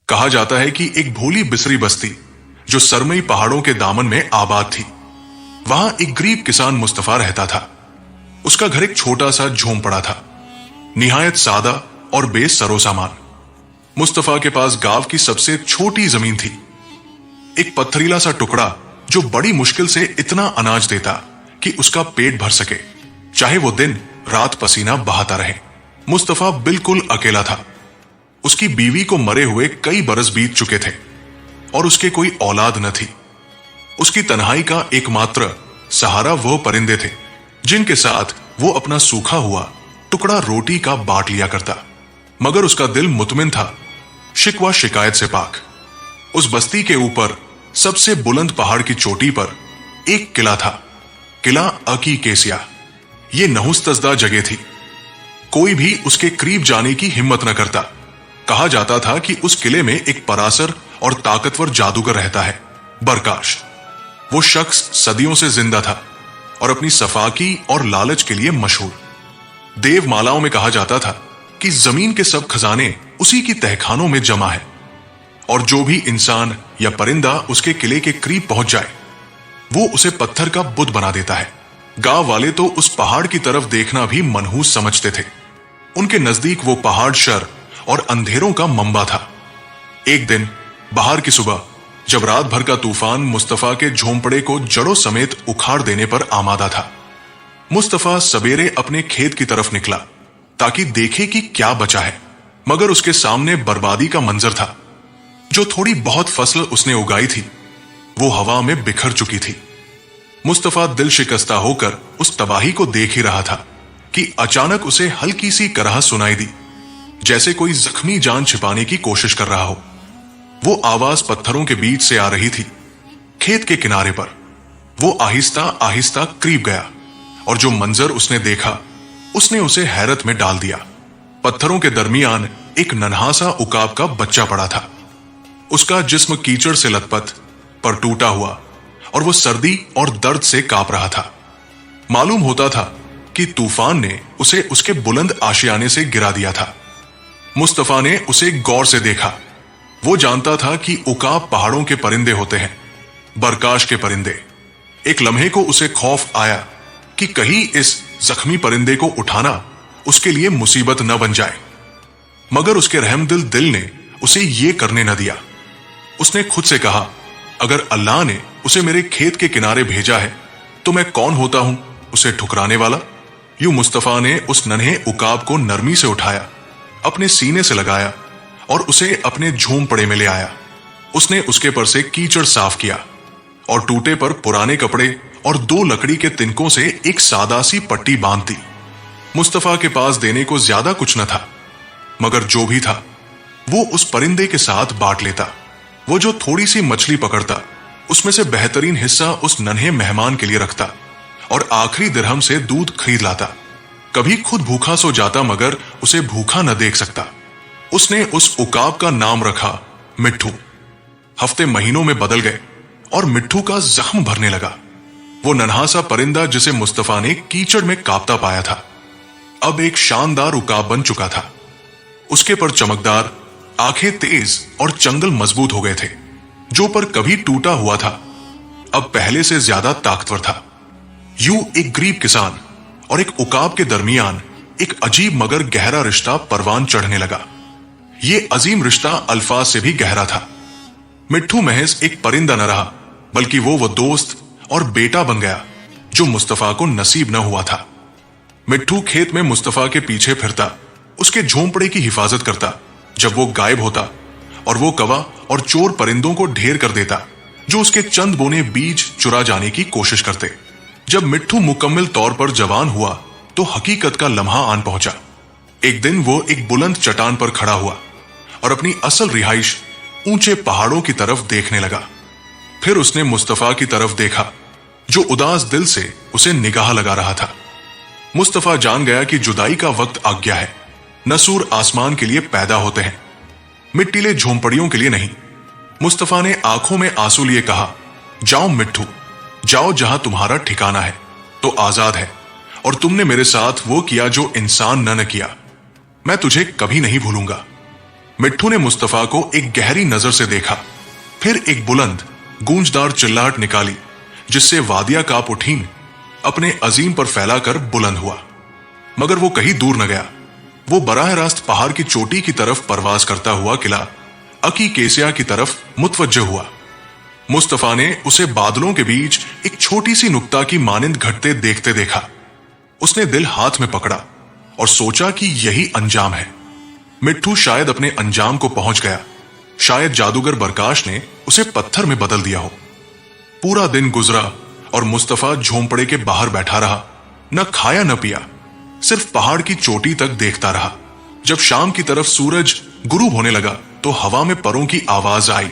कहा जाता है कि एक भोली बिसरी बस्ती जो सरमई पहाड़ों के दामन में आबाद थी, वहां एक गरीब किसान मुस्तफा रहता था। उसका घर एक छोटा सा झोंपड़ा था, निहायत सादा और बेसरो सामान। मुस्तफा के पास गांव की सबसे छोटी जमीन थी, एक पत्थरीला सा टुकड़ा जो बड़ी मुश्किल से इतना अनाज देता कि उसका पेट भर सके, चाहे वो दिन रात पसीना बहाता रहे। मुस्तफा बिल्कुल अकेला था। उसकी बीवी को मरे हुए कई बरस बीत चुके थे और उसके कोई औलाद न थी। उसकी तन्हाई का एकमात्र सहारा वो परिंदे थे जिनके साथ वो अपना सूखा हुआ टुकड़ा रोटी का बांट लिया करता। मगर उसका दिल मुतमिन था, शिकवा शिकायत से पाक। उस बस्ती के ऊपर सबसे बुलंद पहाड़ की चोटी पर एक किला था, किला अकी केसिया। ये नहुस्तजदा जगह थी, कोई भी उसके करीब जाने की हिम्मत न करता। कहा जाता था कि उस किले में एक परासर और ताकतवर जादूगर रहता है, बरकाश। वो शख्स सदियों से जिंदा था और अपनी सफाकी और लालच के लिए मशहूर। देवमालाओं में कहा जाता था कि जमीन के सब खजाने उसी की तहखानों में जमा है और जो भी इंसान या परिंदा उसके किले के करीब पहुंच जाए वो उसे पत्थर का बुत बना देता है। गांव वाले तो उस पहाड़ की तरफ देखना भी मनहूस समझते थे। उनके नजदीक वो पहाड़ शर और अंधेरों का मंबा था। एक दिन बाहर की सुबह, जब रात भर का तूफान मुस्तफा के झोंपड़े को जड़ों समेत उखाड़ देने पर आमादा था, मुस्तफा सवेरे अपने खेत की तरफ निकला ताकि देखे कि क्या बचा है। मगर उसके सामने बर्बादी का मंजर था। जो थोड़ी बहुत फसल उसने उगाई थी वो हवा में बिखर चुकी थी। मुस्तफा दिल शिकस्ता होकर उस तबाही को देख ही रहा था कि अचानक उसे हल्की सी कराह सुनाई दी, जैसे कोई जख्मी जान छिपाने की कोशिश कर रहा हो। वो आवाज पत्थरों के बीच से आ रही थी। खेत के किनारे पर वो आहिस्ता आहिस्ता करीब गया और जो मंजर उसने देखा उसने उसे हैरत में डाल दिया। पत्थरों के दरमियान एक नन्हा सा उकाब का बच्चा पड़ा था। उसका जिस्म कीचड़ से लथपथ पर टूटा हुआ और वो सर्दी और दर्द से कांप रहा था। मालूम होता था कि तूफान ने उसे उसके बुलंद आशियाने से गिरा दिया था। मुस्तफा ने उसे गौर से देखा। वो जानता था कि उकाब पहाड़ों के परिंदे होते हैं, बरकाश के परिंदे। एक लम्हे को उसे खौफ आया कि कहीं इस जख्मी परिंदे को उठाना उसके लिए मुसीबत न बन जाए। मगर उसके रहमदिल दिल ने उसे ये करने न दिया। उसने खुद से कहा, अगर अल्लाह ने उसे मेरे खेत के किनारे भेजा है तो मैं कौन होता हूं उसे ठुकराने वाला। यूं मुस्तफा ने उस नन्हे उकाब को नरमी से उठाया, अपने सीने से लगाया और उसे अपने झोंपड़े में ले आया। उसने उसके पर से कीचड़ साफ किया और टूटे पर पुराने कपड़े और 2 लकड़ी के तिनकों से एक सादा सी पट्टी बांध दी। मुस्तफा के पास देने को ज्यादा कुछ न था, मगर जो भी था वो उस परिंदे के साथ बांट लेता। वो जो थोड़ी सी मछली पकड़ता उसमें से बेहतरीन हिस्सा उस नन्हे मेहमान के लिए रखता और आखिरी दिरहम से दूध खरीद लाता। कभी खुद भूखा सो जाता मगर उसे भूखा न देख सकता। उसने उस उकाब का नाम रखा मिट्ठू। हफ्ते महीनों में बदल गए और मिट्ठू का जख्म भरने लगा। वो नन्हा सा परिंदा जिसे मुस्तफा ने कीचड़ में कांपता पाया था अब एक शानदार उकाब बन चुका था। उसके पर चमकदार आंखें तेज और चंगल मजबूत हो गए थे। जो पर कभी टूटा हुआ था अब पहले से ज्यादा ताकतवर था। यूं एक गरीब किसान और एक उकाब के दरमियान एक अजीब मगर गहरा रिश्ता परवान चढ़ने लगा। ये अजीम रिश्ता अल्फाज से भी गहरा था। मिट्ठू महज एक परिंदा न रहा, बल्कि वो दोस्त और बेटा बन गया जो मुस्तफा को नसीब न हुआ था। मिट्ठू खेत में मुस्तफा के पीछे फिरता, उसके झोंपड़े की हिफाजत करता जब वो गायब होता, और वो कवा और चोर परिंदों को ढेर कर देता जो उसके चंद बोने बीज चुरा जाने की कोशिश करते। जब मिट्ठू मुकम्मल तौर पर जवान हुआ तो हकीकत का लम्हा आन पहुंचा। एक दिन वो एक बुलंद चट्टान पर खड़ा हुआ और अपनी असल रिहाइश ऊंचे पहाड़ों की तरफ देखने लगा। फिर उसने मुस्तफा की तरफ देखा जो उदास दिल से उसे निगाह लगा रहा था। मुस्तफा जान गया कि जुदाई का वक्त आ गया है। नसूर आसमान के लिए पैदा होते हैं, मिट्टीले झोंपड़ियों के लिए नहीं। मुस्तफा ने आंखों में आंसू लिए कहा, जाओ मिट्ठू, जाओ जहां तुम्हारा ठिकाना है तो आजाद है, और तुमने मेरे साथ वो किया जो इंसान न किया। मैं तुझे कभी नहीं भूलूंगा। मिट्ठू ने मुस्तफा को एक गहरी नजर से देखा, फिर एक बुलंद गूंजदार चिल्लाहट निकाली जिससे वादिया कांप उठी, अपने अजीम पर फैलाकर बुलंद हुआ। मगर वो कहीं दूर न गया। वो बराह रास्त पहाड़ की चोटी की तरफ परवाज करता हुआ किला अकी केसिया की तरफ मुतवज्जह हुआ। मुस्तफा ने उसे बादलों के बीच एक छोटी सी नुक्ता की मानिंद घटते देखते देखा। उसने दिल हाथ में पकड़ा और सोचा कि यही अंजाम है। मिट्ठू शायद अपने अंजाम को पहुंच गया। शायद जादूगर बरकाश ने उसे पत्थर में बदल दिया हो। पूरा दिन गुजरा और मुस्तफा झोंपड़े के बाहर बैठा रहा, न खाया न पिया, सिर्फ पहाड़ की चोटी तक देखता रहा। जब शाम की तरफ सूरज गुरूब होने लगा तो हवा में परों की आवाज आई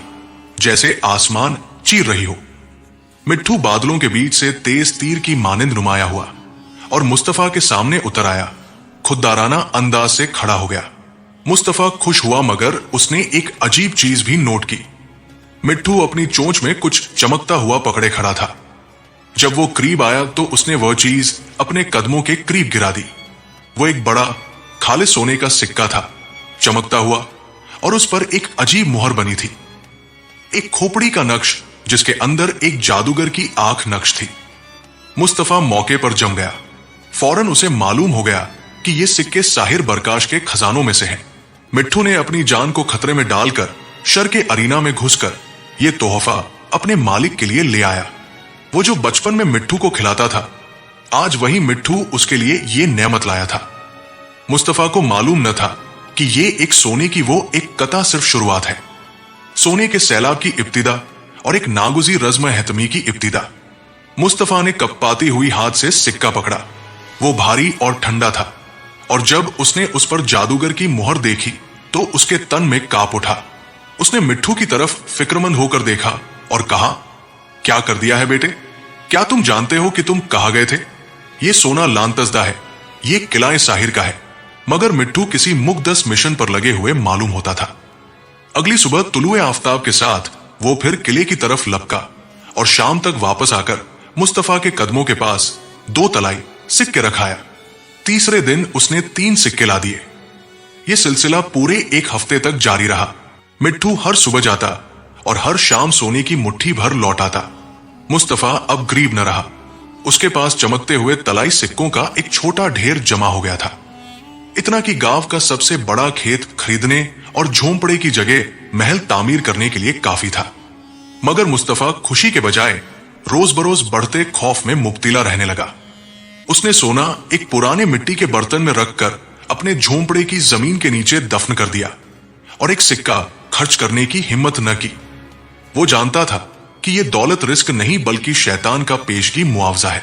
जैसे आसमान चीर रही हो। मिट्ठू बादलों के बीच से तेज तीर की मानिंद नुमाया हुआ और मुस्तफा के सामने उतर आया। खुददाराना अंदाज से खड़ा हो गया। मुस्तफा खुश हुआ, मगर उसने एक अजीब चीज भी नोट की। मिट्ठू अपनी चोंच में कुछ चमकता हुआ पकड़े खड़ा था। जब वो करीब आया तो उसने वह चीज अपने कदमों के करीब गिरा दी। वो एक बड़ा खालिस सोने का सिक्का था, चमकता हुआ, और उस पर एक अजीब मुहर बनी थी, एक खोपड़ी का नक्श जिसके अंदर एक जादूगर की आंख नक्श थी। मुस्तफा मौके पर जम गया। फौरन उसे मालूम हो गया कि ये सिक्के साहिर बरकाश के खजानों में से हैं। मिट्ठू ने अपनी जान को खतरे में डालकर शर के अरीना में घुसकर यह तोहफा अपने मालिक के लिए ले आया। वो जो बचपन में मिट्ठू को खिलाता था, आज वही मिट्ठू उसके लिए ये नेमत लाया था। मुस्तफा को मालूम न था कि ये एक सोने की वो एक कता सिर्फ शुरुआत है, सोने के सैलाब की इब्तिदा और एक नागुजी रज़्म हतमी की इब्तिदा। मुस्तफा ने कपपाती हुई हाथ से सिक्का पकड़ा। वो भारी और ठंडा था, और जब उसने उस पर जादूगर की मुहर देखी तो उसके तन में कांप उठा। उसने मिट्ठू की तरफ फिक्रमंद होकर देखा और कहा, क्या कर दिया है बेटे? क्या तुम जानते हो कि तुम कहां गए थे? ये सोना लांतजदा है, ये किला साहिर का है। मगर मिट्ठू किसी मुकद्दस मिशन पर लगे हुए मालूम होता था। अगली सुबह तुलुए आफताब के साथ वो फिर किले की तरफ लपका और शाम तक वापस आकर मुस्तफा के कदमों के पास 2 तलाई सिक्के रखाया। तीसरे दिन उसने 3 सिक्के ला दिए। यह सिलसिला पूरे 1 हफ्ते तक जारी रहा। मिट्ठू हर सुबह जाता और हर शाम सोने की मुट्ठी भर लौट आता। मुस्तफा अब गरीब न रहा। उसके पास चमकते हुए तलाई सिक्कों का एक छोटा ढेर जमा हो गया था, इतना कि गांव का सबसे बड़ा खेत खरीदने और झोंपड़े की जगह महल तामीर करने के लिए काफी था। मगर मुस्तफा खुशी के बजाय रोज बरोज बढ़ते खौफ में मुब्तिला रहने लगा। उसने सोना एक पुराने मिट्टी के बर्तन में रखकर अपने झोंपड़े की जमीन के नीचे दफन कर दिया और एक सिक्का खर्च करने की हिम्मत न की। वो जानता था कि यह दौलत रिस्क नहीं बल्कि शैतान का पेशगी मुआवजा है।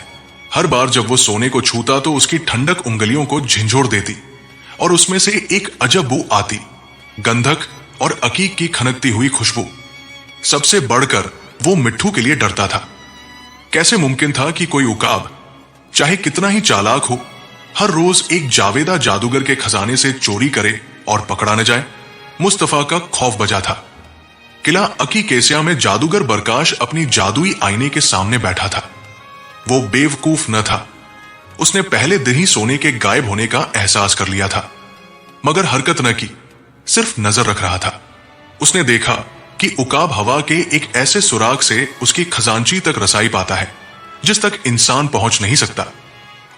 हर बार जब वो सोने को छूता तो उसकी ठंडक उंगलियों को झंझोड़ देती और उसमें से एक अजब बू आती, गंधक और अकीक की खनकती हुई खुशबू। सबसे बढ़कर वो मिट्ठू के लिए डरता था। कैसे मुमकिन था कि कोई उकाब, चाहे कितना ही चालाक हो, हर रोज एक जावेदा जादूगर के खजाने से चोरी करे और पकड़ा न जाए? मुस्तफा का खौफ बजा था। किला अकी केसिया में जादूगर बरकाश अपनी जादुई आईने के सामने बैठा था। वो बेवकूफ न था। उसने पहले दिन ही सोने के गायब होने का एहसास कर लिया था, मगर हरकत न की, सिर्फ नजर रख रहा था। उसने देखा कि उकाब हवा के एक ऐसे सुराग से उसकी खजांची तक रसाई पाता है जिस तक इंसान पहुंच नहीं सकता,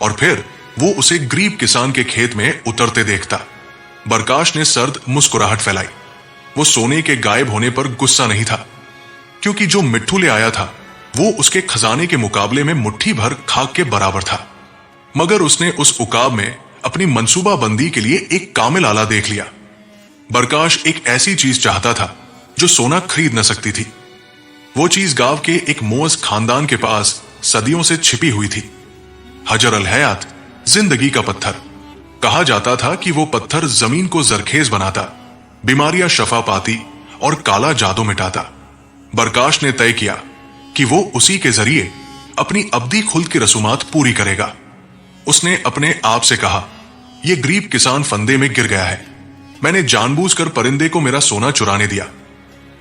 और फिर वो उसे गरीब किसान के खेत में उतरते देखता। बरकाश ने सर्द मुस्कुराहट फैलाई। वो सोने के गायब होने पर गुस्सा नहीं था, क्योंकि जो मिट्ठू ले आया था वो उसके खजाने के मुकाबले में मुट्ठी भर खाक के बराबर था। मगर उसने उस उकाब में अपनी मंसूबाबंदी के लिए एक कामिल आला देख लिया। बरकाश एक ऐसी चीज चाहता था जो सोना खरीद न सकती थी। वो चीज गांव के एक मोअज़ खानदान के पास सदियों से छिपी हुई थी। हजर अल हयात, जिंदगी का पत्थर। कहा जाता था कि वो पत्थर जमीन को जरखेज बनाता, बीमारियां शफा पाती और काला जादू मिटाता। बरकाश ने तय किया कि वो उसी के जरिए अपनी अब्दी खुल्द की रसूमात पूरी करेगा। उसने अपने आप से कहा, यह गरीब किसान फंदे में गिर गया है। मैंने जानबूझकर परिंदे को मेरा सोना चुराने दिया,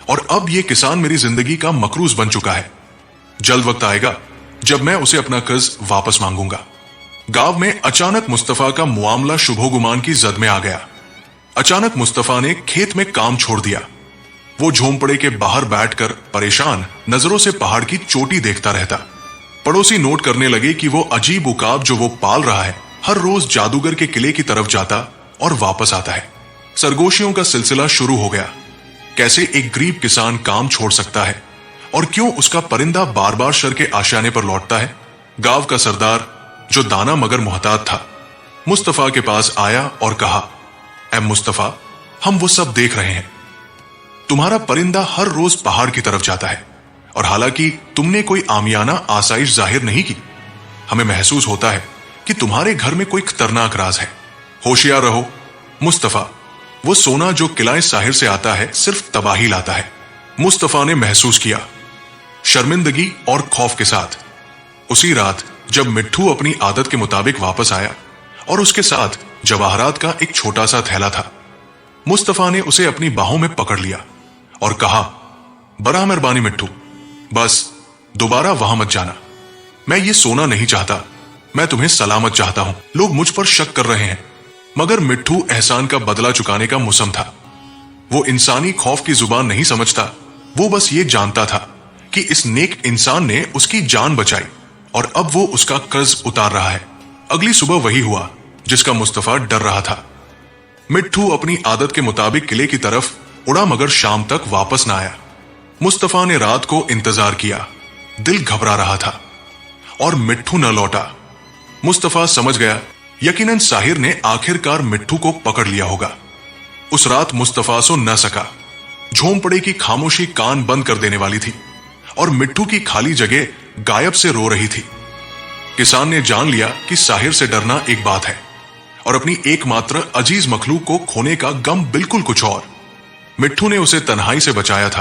और अब यह किसान मेरी जिंदगी का मकरूज बन चुका है। जल्द वक्त आएगा जब मैं उसे अपना कर्ज वापस मांगूंगा। गांव में अचानक मुस्तफा का मुआमला शुभोगुमान की जद में आ गया। अचानक मुस्तफा ने खेत में काम छोड़ दिया। वो झोंपड़े के बाहर बैठकर परेशान नजरों से पहाड़ की चोटी देखता रहता। पड़ोसी नोट करने लगे कि वो अजीब उकाब जो वो पाल रहा है हर रोज जादूगर के किले की तरफ जाता और वापस आता है। सरगोशियों का सिलसिला शुरू हो गया। कैसे एक गरीब किसान काम छोड़ सकता है और क्यों उसका परिंदा बार बार शर के आशियाने पर लौटता है। गांव का सरदार जो दाना मगर मोहताज था मुस्तफा के पास आया और कहा, ऐ मुस्तफा, हम वो सब देख रहे हैं। तुम्हारा परिंदा हर रोज पहाड़ की तरफ जाता है और हालांकि तुमने कोई आमियाना आसाइश जाहिर नहीं की, हमें महसूस होता है कि तुम्हारे घर में कोई खतरनाक राज है। होशियार रहो मुस्तफा, वो सोना जो किलाए साहिर से आता है सिर्फ तबाही लाता है। मुस्तफा ने महसूस किया, शर्मिंदगी और खौफ के साथ। उसी रात जब मिट्ठू अपनी आदत के मुताबिक वापस आया और उसके साथ जवाहरात का एक छोटा सा थैला था, मुस्तफा ने उसे अपनी बाहों में पकड़ लिया और कहा, बड़ा मेहरबानी मिट्ठू, बस दोबारा वहां मत जाना। मैं ये सोना नहीं चाहता, मैं तुम्हें सलामत चाहता हूं। लोग मुझ पर शक कर रहे हैं, मगर मिट्ठू एहसान का बदला चुकाने का मुसम था। वो इंसानी खौफ की जुबान नहीं समझता। वो बस ये जानता था कि इस नेक इंसान ने उसकी जान बचाई और अब वो उसका कर्ज उतार रहा है। अगली सुबह वही हुआ जिसका मुस्तफा डर रहा था। मिट्ठू अपनी आदत के मुताबिक किले की तरफ उड़ा मगर शाम तक वापस ना आया। मुस्तफा ने रात को इंतजार किया, दिल घबरा रहा था और मिट्ठू न लौटा। मुस्तफा समझ गया यकीनन साहिर ने आखिरकार मिट्ठू को पकड़ लिया होगा। उस रात मुस्तफा सो न सका। झोंपड़े की खामोशी कान बंद कर देने वाली थी और मिट्ठू की खाली जगह गायब से रो रही थी। किसान ने जान लिया कि साहिर से डरना एक बात है और अपनी एकमात्र अजीज मखलूक को खोने का गम बिल्कुल कुछ और। मिट्ठू ने उसे तन्हाई से बचाया था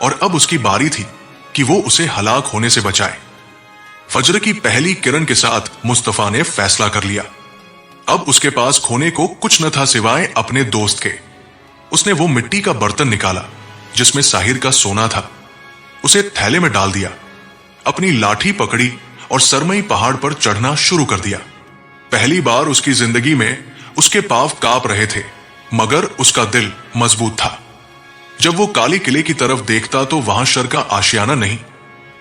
और अब उसकी बारी थी कि वो उसे हलाक होने से बचाए। फजर की पहली किरण के साथ मुस्तफा ने फैसला कर लिया। अब उसके पास खोने को कुछ न था सिवाय अपने दोस्त के। उसने वो मिट्टी का बर्तन निकाला जिसमें साहिर का सोना था, उसे थैले में डाल दिया, अपनी लाठी पकड़ी और सरमई पहाड़ पर चढ़ना शुरू कर दिया। पहली बार उसकी जिंदगी में उसके पांव कांप रहे थे, मगर उसका दिल मजबूत था। जब वो काली किले की तरफ देखता तो वहां शर का आशियाना नहीं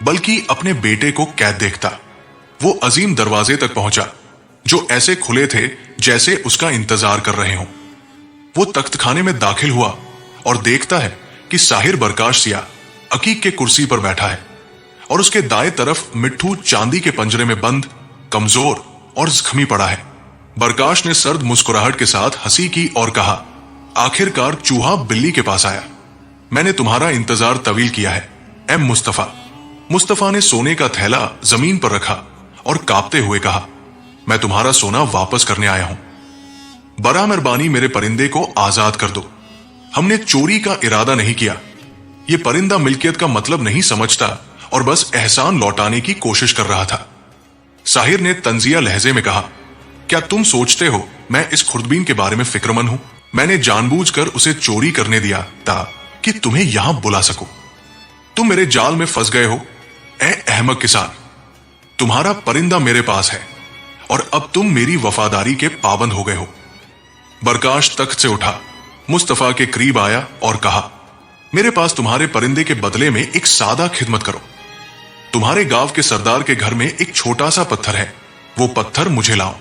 बल्कि अपने बेटे को कैद देखता। वो अजीम दरवाजे तक पहुंचा जो ऐसे खुले थे जैसे उसका इंतजार कर रहे हों। वो तख्त खाने में दाखिल हुआ और देखता है कि साहिर बरकाश सिया अकीक के कुर्सी पर बैठा है और उसके दाएं तरफ मिट्ठू चांदी के पंजरे में बंद, कमजोर और जख्मी पड़ा है। बरकाश ने सर्द मुस्कुराहट के साथ हंसी की और कहा, आखिरकार चूहा बिल्ली के पास आया। मैंने तुम्हारा इंतजार तवील किया है ए मुस्तफा। मुस्तफा ने सोने का थैला जमीन पर रखा और कांपते हुए कहा, मैं तुम्हारा सोना वापस करने आया हूं। बड़ा मेहरबानी मेरे परिंदे को आजाद कर दो। हमने चोरी का इरादा नहीं किया। यह परिंदा मिल्कियत का मतलब नहीं समझता और बस एहसान लौटाने की कोशिश कर रहा था। साहिर ने तंजिया लहजे में कहा, क्या तुम सोचते हो मैं इस खुर्दबीन के बारे में फिक्रमंद हूं? मैंने जानबूझकर उसे चोरी करने दिया था कि तुम्हें यहां बुला सकूं। तुम मेरे जाल में फंस गए हो ए अहमक किसान। तुम्हारा परिंदा मेरे पास है और अब तुम मेरी वफादारी के पाबंद हो गए हो। बरकाश तख्त से उठा, मुस्तफा के करीब आया और कहा, मेरे पास तुम्हारे परिंदे के बदले में एक सादा खिदमत करो। तुम्हारे गांव के सरदार के घर में एक छोटा सा पत्थर है, वो पत्थर मुझे लाओ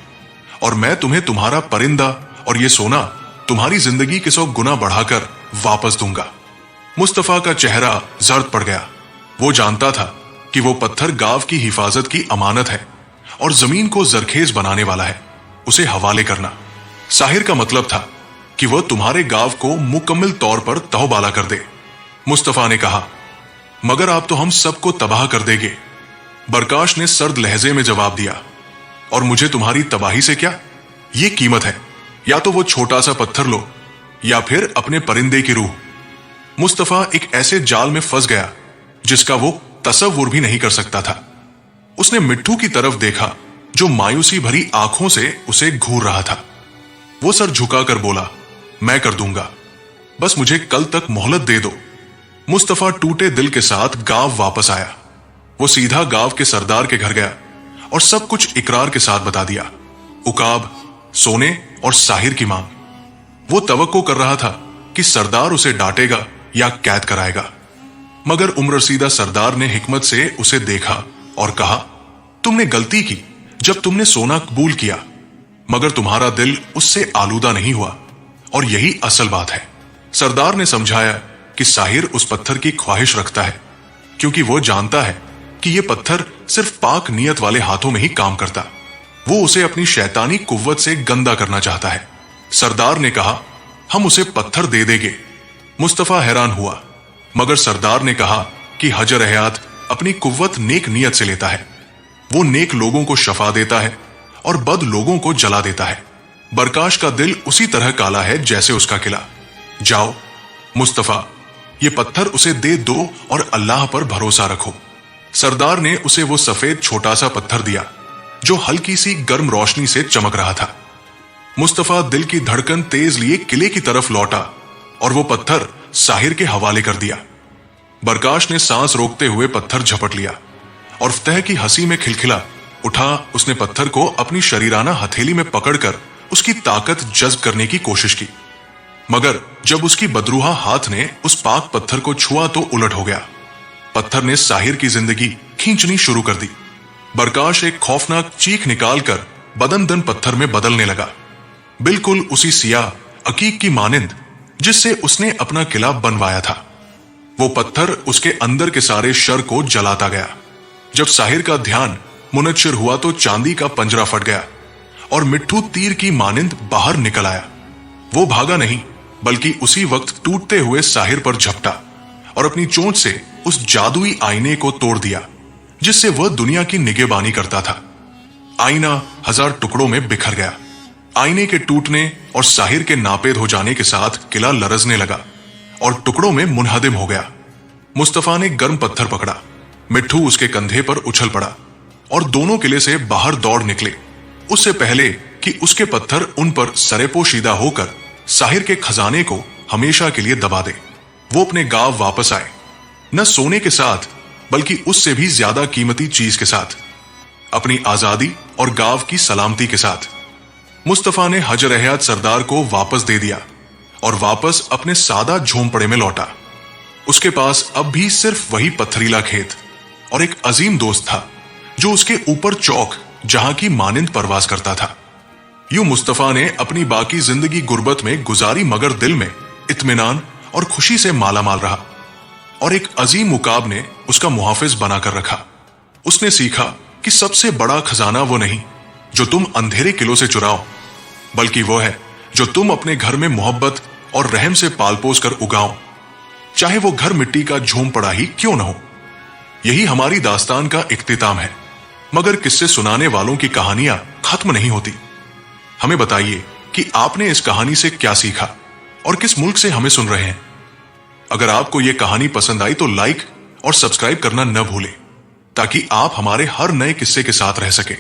और मैं तुम्हें तुम्हारा परिंदा और ये सोना तुम्हारी जिंदगी के 100 गुना बढ़ाकर वापस दूंगा। मुस्तफा का चेहरा जर्द पड़ गया। वो जानता था कि वो पत्थर गांव की हिफाजत की अमानत है और जमीन को जरखेज बनाने वाला है, उसे हवाले करना। साहिर का मतलब था कि वह तुम्हारे गांव को मुकम्मल तौर पर तहबाला कर दे। मुस्तफा ने कहा, मगर आप तो हम सबको तबाह कर देंगे। बरकाश ने सर्द लहजे में जवाब दिया, और मुझे तुम्हारी तबाही से क्या? ये कीमत है, या तो वो छोटा सा पत्थर लो या फिर अपने परिंदे की रूह। मुस्तफा एक ऐसे जाल में फंस गया जिसका वो तसव्वुर भी नहीं कर सकता था। उसने मिट्ठू की तरफ देखा जो मायूसी भरी आंखों से उसे घूर रहा था। वो सर झुकाकर बोला, मैं कर दूंगा, बस मुझे कल तक मोहलत दे दो। मुस्तफा टूटे दिल के साथ गांव वापस आया। वो सीधा गांव के सरदार के घर गया और सब कुछ इकरार के साथ बता दिया, उकाब, सोने और साहिर की मांग। वो तवक्को कर रहा था कि सरदार उसे डांटेगा या कैद कराएगा, मगर उम्र रसीदा सरदार ने हिकमत से उसे देखा और कहा, तुमने गलती की जब तुमने सोना कबूल किया, मगर तुम्हारा दिल उससे आलूदा नहीं हुआ, और यही असल बात है। सरदार ने समझाया कि साहिर उस पत्थर की ख्वाहिश रखता है, क्योंकि वो जानता है कि यह पत्थर सिर्फ पाक नियत वाले हाथों में ही काम करता। वो उसे अपनी शैतानी कुव्वत से गंदा करना चाहता है। सरदार ने कहा, हम उसे पत्थर दे देंगे। मुस्तफा हैरान हुआ, मगर सरदार ने कहा कि हजर हयात अपनी कुव्वत नेक नियत से लेता है। वो नेक लोगों को शफा देता है और बद लोगों को जला देता है। बरकाश का दिल उसी तरह काला है जैसे उसका किला। जाओ मुस्तफा, ये पत्थर उसे दे दो और अल्लाह पर भरोसा रखो। सरदार ने उसे वो सफेद छोटा सा पत्थर दिया जो हल्की सी गर्म रोशनी से चमक रहा था। मुस्तफा दिल की धड़कन तेज लिए किले की तरफ लौटा और वो पत्थर साहिर के हवाले कर दिया। बरकाश ने सांस रोकते हुए पत्थर झपट लिया और फतह की हंसी में खिलखिला उठा। उसने पत्थर को अपनी शरीराना हथेली में पकड़कर उसकी ताकत जज्ब करने की कोशिश की, मगर जब उसकी बदरूहा हाथ ने उस पाक पत्थर को छुआ तो उलट हो गया। पत्थर ने साहिर की जिंदगी खींचनी शुरू कर दी। बरकाश एक खौफनाक चीख निकालकर बदन दन पत्थर में बदलने लगा, बिल्कुल उसी सियाह अकीक की मानिंद जिससे उसने अपना किला बनवाया था। वो पत्थर उसके अंदर के सारे शर को जलाता गया। जब साहिर का ध्यान मुनच्शिर हुआ तो चांदी का पंजरा फट गया और मिट्ठू तीर की मानिंद बाहर निकल आया। वो भागा नहीं, बल्कि उसी वक्त टूटते हुए साहिर पर झपटा और अपनी चोंच से उस जादुई आईने को तोड़ दिया जिससे वह दुनिया की निगहबानी करता था। आईना 1000 टुकड़ों में बिखर गया। आईने के टूटने और साहिर के नापेद हो जाने के साथ किला लरजने लगा और टुकड़ों में मुनहदिम हो गया। मुस्तफा ने गर्म पत्थर पकड़ा, मिट्ठू उसके कंधे पर उछल पड़ा और दोनों किले से बाहर दौड़ निकले, उससे पहले कि उसके पत्थर उन पर सरेपोशीदा होकर साहिर के खजाने को हमेशा के लिए दबा दे। वो अपने गांव वापस आए, न सोने के साथ बल्कि उससे भी ज्यादा कीमती चीज के साथ, अपनी आजादी और गांव की सलामती के साथ। मुस्तफा ने हजर हयात सरदार को वापस दे दिया और वापस अपने सादा झोंपड़े में लौटा। उसके पास अब भी सिर्फ वही पत्थरीला खेत और एक अजीम दोस्त था जो उसके ऊपर चौक जहां की मानिंद परवास करता था। यूं मुस्तफा ने अपनी बाकी जिंदगी गुर्बत में गुजारी, मगर दिल में इत्मीनान और खुशी से मालामाल रहा और एक अजीम मुकाब ने उसका मुहाफिज बनाकर रखा। उसने सीखा कि सबसे बड़ा खजाना वो नहीं जो तुम अंधेरे किलों से चुराओ, बल्कि वो है जो तुम अपने घर में मोहब्बत और रहम से पालपोस कर उगाओ, चाहे वो घर मिट्टी का झोंपड़ा ही क्यों न हो। यही हमारी दास्तान का इख्तिताम है, मगर किस्से सुनाने वालों की कहानियां खत्म नहीं होती। हमें बताइए कि आपने इस कहानी से क्या सीखा और किस मुल्क से हमें सुन रहे हैं। अगर आपको यह कहानी पसंद आई तो लाइक और सब्सक्राइब करना न भूलें, ताकि आप हमारे हर नए किस्से के साथ रह सकें।